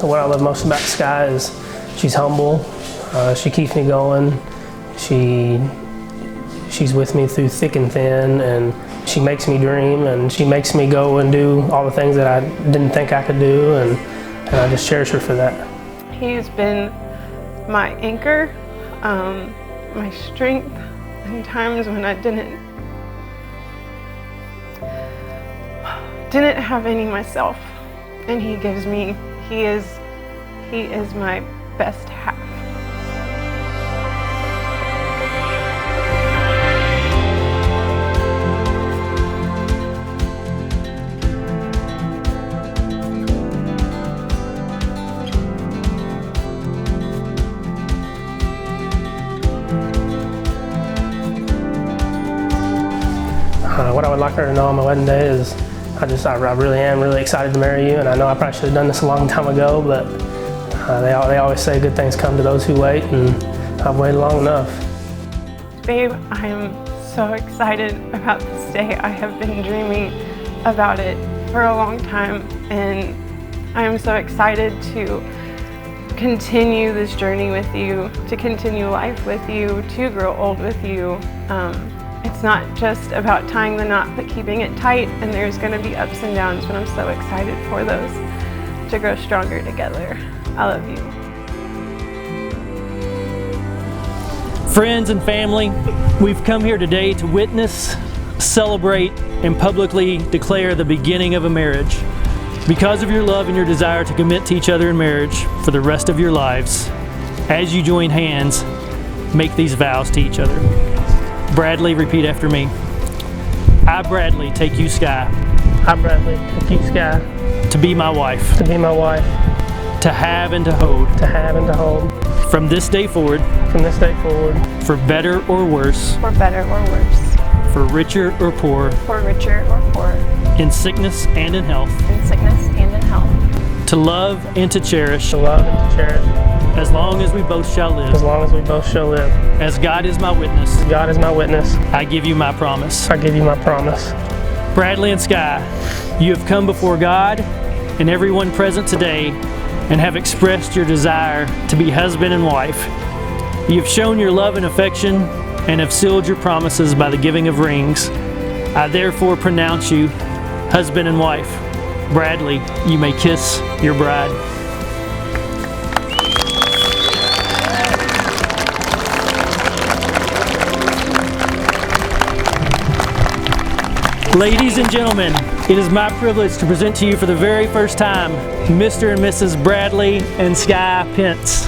What I love most about Skye is she's humble. She keeps me going. She's with me through thick and thin, and she makes me dream, and she makes me go and do all the things that I didn't think I could do, and I just cherish her for that. He's been my anchor, my strength in times when I didn't have any myself, and he is my best half. What I would like her to know on my wedding day is I really am really excited to marry you, and I know I probably should have done this a long time ago, but they always say good things come to those who wait, and I've waited long enough. Babe, I am so excited about this day. I have been dreaming about it for a long time, and I am so excited to continue this journey with you, to continue life with you, to grow old with you. It's not just about tying the knot, but keeping it tight, and there's going to be ups and downs, but I'm so excited for those to grow stronger together. I love you. Friends and family, we've come here today to witness, celebrate, and publicly declare the beginning of a marriage. Because of your love and your desire to commit to each other in marriage for the rest of your lives, as you join hands, make these vows to each other. Bradley, repeat after me. I, Bradley, take you, Skye. I, Bradley, take you, Skye. To be my wife. To be my wife. To have and to hold. To have and to hold. From this day forward. From this day forward. For better or worse. For better or worse. For richer or poor. For richer or poor. In sickness and in health. In sickness and in health. To love and to cherish. To love and to cherish. As long as we both shall live. As long as we both shall live. As God is my witness. God is my witness. I give you my promise. I give you my promise. Bradley and Skye, you have come before God and everyone present today and have expressed your desire to be husband and wife. You have shown your love and affection and have sealed your promises by the giving of rings. I therefore pronounce you husband and wife. Bradley, you may kiss your bride. Ladies and gentlemen, it is my privilege to present to you for the very first time Mr. and Mrs. Bradley and Skye Pence.